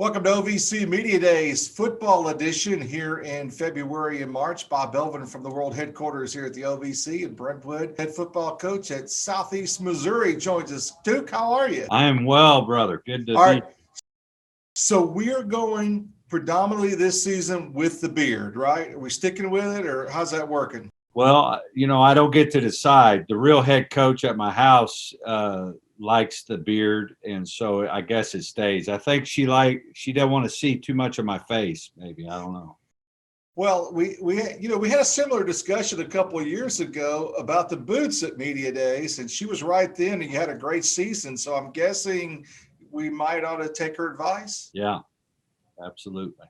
Welcome to OVC Media Days Football Edition here in February and March. Bob Belvin from the world headquarters here at the OVC in Brentwood, head football coach at Southeast Missouri, joins us. Duke, how are you? I am well, brother. Good to be. Right. So we are going predominantly this season with the beard, right? Are we sticking with it, or how's that working? Well, I don't get to decide. The real head coach at my house likes the beard, and so I guess it stays. I think she doesn't want to see too much of my face. Maybe, I don't know. Well, we had a similar discussion a couple of years ago about the boots at Media Days, and she was right then, and you had a great season. So I'm guessing we might ought to take her advice. Yeah, absolutely.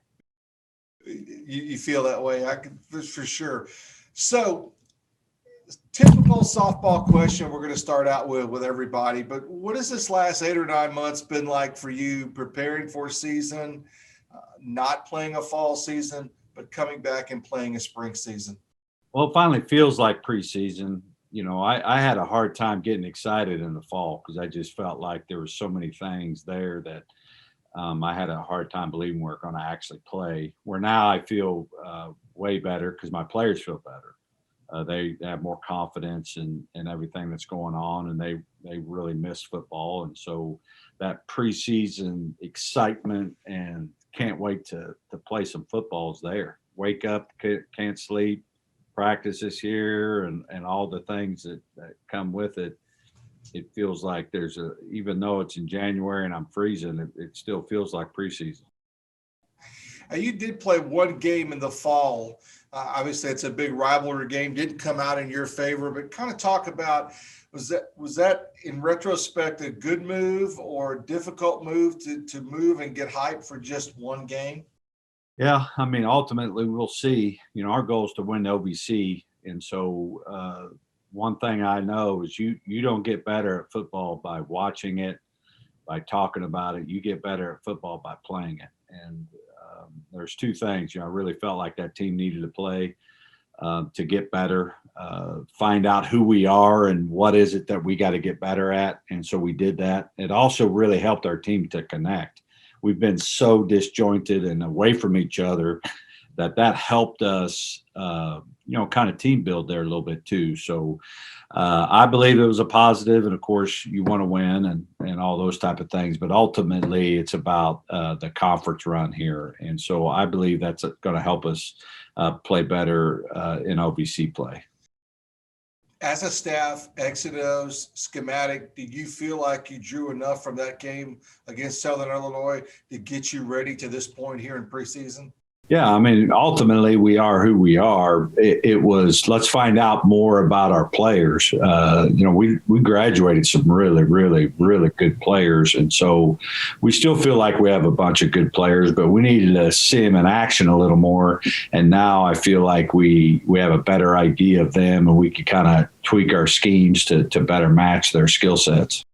You feel that way? I can for sure. So, typical softball question we're going to start out with everybody, but what has this last 8 or 9 months been like for you preparing for a season, not playing a fall season, but coming back and playing a spring season? Well, it finally feels like preseason. I had a hard time getting excited in the fall because I just felt like there were so many things there that I had a hard time believing we're going to actually play. Where now I feel way better because my players feel better. They have more confidence in everything that's going on, and they really miss football. And so that preseason excitement and can't wait to play some football is there. Wake up, can't sleep, practice this year, and all the things that come with it. It feels like even though it's in January and I'm freezing, it still feels like preseason. You did play one game in the fall. Obviously, it's a big rivalry game. Didn't come out in your favor, but kind of talk about was that in retrospect a good move or a difficult move to move and get hyped for just one game? Yeah, ultimately we'll see. Our goal is to win the OVC, and so one thing I know is you don't get better at football by watching it, by talking about it. You get better at football by playing it, and there's two things. I really felt like that team needed to play to get better, find out who we are and what is it that we got to get better at. And so we did that. It also really helped our team to connect. We've been so disjointed and away from each other that helped us, kind of team build there a little bit too. So I believe it was a positive, and of course you want to win and all those type of things, but ultimately it's about the conference run here. And so I believe that's going to help us play better in OVC play. As a staff, Exodus, schematic, did you feel like you drew enough from that game against Southern Illinois to get you ready to this point here in preseason? Yeah, ultimately we are who we are. It was, let's find out more about our players. We graduated some really, really, really good players. And so we still feel like we have a bunch of good players, but we needed to see them in action a little more. And now I feel like we have a better idea of them, and we can kind of tweak our schemes to better match their skill sets.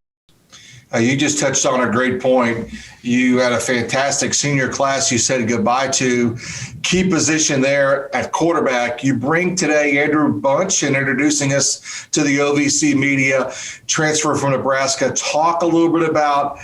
You just touched on a great point. You had a fantastic senior class you said goodbye to. Key position there at quarterback. You bring today Andrew Bunch and introducing us to the OVC media, transfer from Nebraska. Talk a little bit about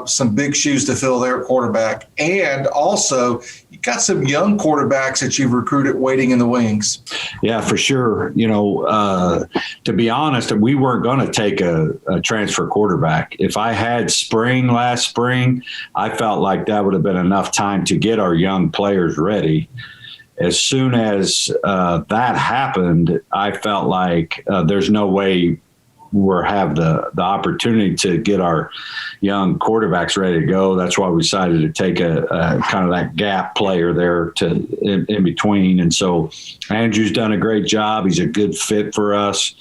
some big shoes to fill there at quarterback. And also, you got some young quarterbacks that you've recruited waiting in the wings. Yeah, for sure. To be honest, we weren't going to take a transfer quarterback. If I had last spring, I felt like that would have been enough time to get our young players ready. As soon as that happened, I felt like there's no way we'll have the opportunity to get our young quarterbacks ready to go. That's why we decided to take a kind of that gap player there in between. And so Andrew's done a great job. He's a good fit for us.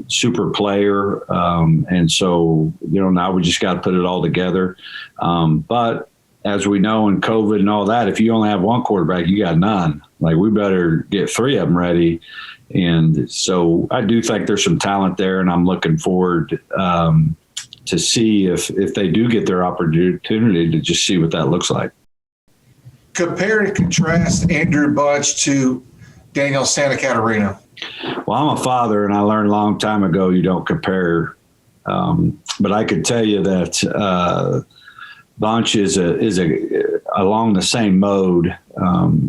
Super player. And so, now we just got to put it all together. But as we know in COVID and all that, if you only have one quarterback, you got none. Like, we better get 3 of them ready. And so I do think there's some talent there, and I'm looking forward to see if they do get their opportunity to just see what that looks like. Compare and contrast Andrew Bunch to Daniel Santa Catarina. Well, I'm a father, and I learned a long time ago you don't compare. But I could tell you that Bunch is along the same mode.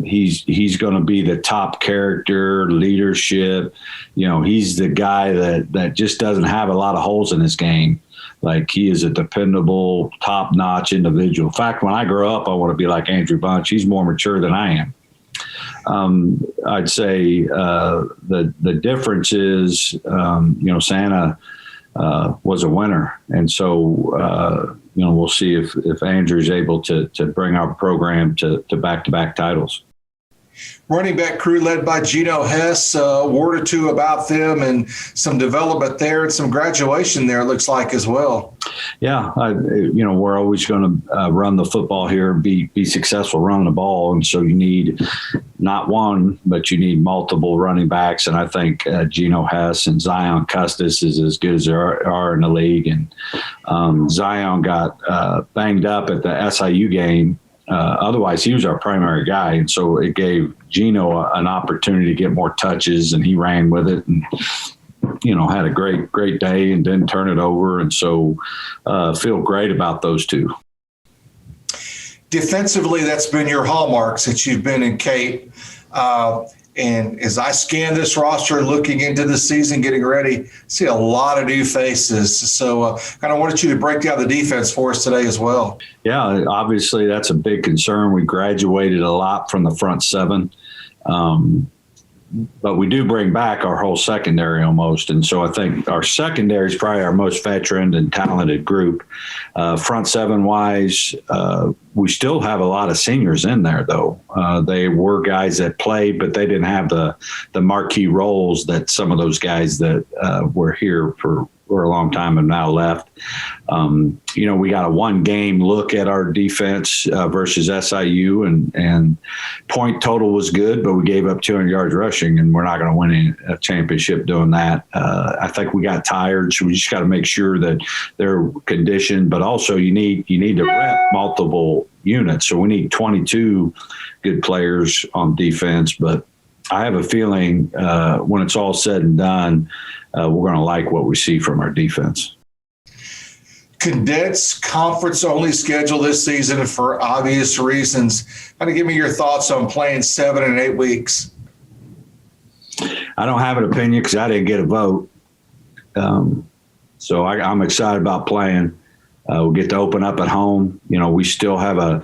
He's going to be the top character, leadership. He's the guy that just doesn't have a lot of holes in his game. Like, he is a dependable, top-notch individual. In fact, when I grow up, I want to be like Andrew Bunch. He's more mature than I am. I'd say the difference is, Santa was a winner, and so we'll see if Andrew's able to bring our program to back-to-back titles. Running back crew led by Geno Hess. A word or two about them and some development there and some graduation there, it looks like, as well. Yeah, we're always going to run the football here, be successful running the ball, and so you need not one, but you need multiple running backs. And I think Geno Hess and Zion Custis is as good as there are in the league. And Zion got banged up at the SIU game. Otherwise, he was our primary guy, and so it gave Geno an opportunity to get more touches, and he ran with it and, had a great day and didn't turn it over. And so feel great about those two. Defensively, that's been your hallmark since you've been in Cape. And as I scan this roster, looking into the season, getting ready, see a lot of new faces. So kind of wanted you to break down the defense for us today as well. Yeah, obviously that's a big concern. We graduated a lot from the front seven. But we do bring back our whole secondary almost. And so I think our secondary is probably our most veteran and talented group. Front seven wise, we still have a lot of seniors in there, though. They were guys that played, but they didn't have the marquee roles that some of those guys that were here for a long time have now left. We got a one-game look at our defense versus SIU, and point total was good, but we gave up 200 yards rushing, and we're not going to win a championship doing that. I think we got tired, so we just got to make sure that they're conditioned, but also you need to rep multiple units. So we need 22 good players on defense, but I have a feeling when it's all said and done, we're going to like what we see from our defense. Condensed conference-only schedule this season for obvious reasons. Kind of give me your thoughts on playing 7 and 8 weeks. I don't have an opinion because I didn't get a vote. So I'm excited about playing. We'll get to open up at home. We still have a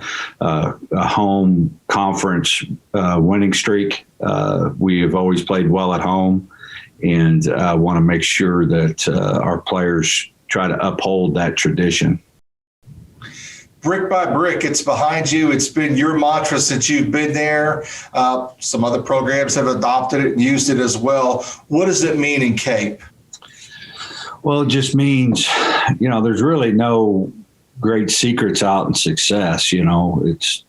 home conference winning streak. We have always played well at home, and I want to make sure that our players try to uphold that tradition. Brick by brick, it's behind you. It's been your mantra since you've been there. Some other programs have adopted it and used it as well. What does it mean in Cape? Well, it just means, there's really no great secrets out in success. It's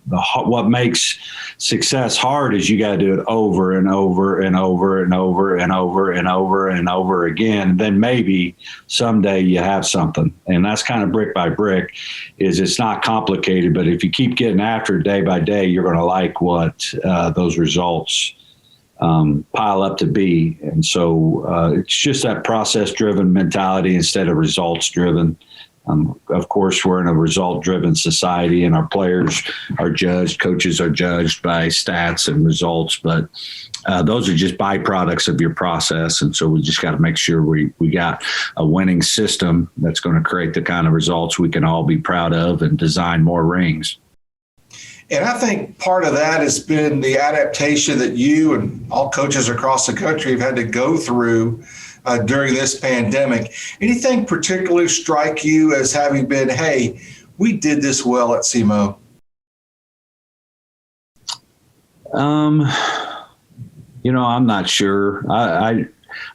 what makes success hard is you got to do it over and over and over and over and over and over and over again. And then maybe someday you have something. And that's kind of brick by brick. It's not complicated, but if you keep getting after it day by day, you're going to like what those results pile up to be. And so it's just that process-driven mentality instead of results-driven. Of course, we're in a result-driven society, and our players are judged, coaches are judged by stats and results, but those are just byproducts of your process. And so we just got to make sure we got a winning system that's going to create the kind of results we can all be proud of and design more rings. And I think part of that has been the adaptation that you and all coaches across the country have had to go through during this pandemic. Anything particularly strike you as having been, hey, we did this well at SEMO? I'm not sure. I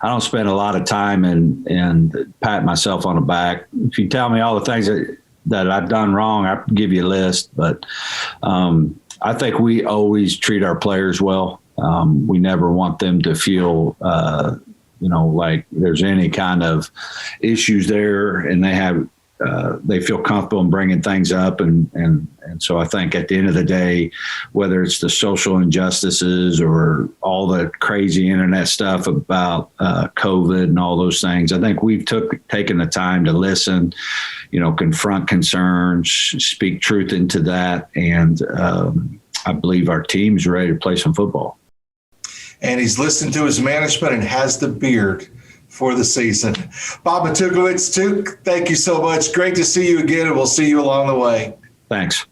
don't spend a lot of time and pat myself on the back. If you tell me all the things that I've done wrong, I give you a list. But I think we always treat our players well. We never want them to feel like there's any kind of issues there, and they have they feel comfortable in bringing things up. And so I think at the end of the day, whether it's the social injustices or all the crazy internet stuff about COVID and all those things, I think we've taken the time to listen, confront concerns, speak truth into that. And I believe our team's ready to play some football. And he's listened to his management and has the beard for the season. Bob Matukewicz, thank you so much. Great to see you again, and we'll see you along the way. Thanks.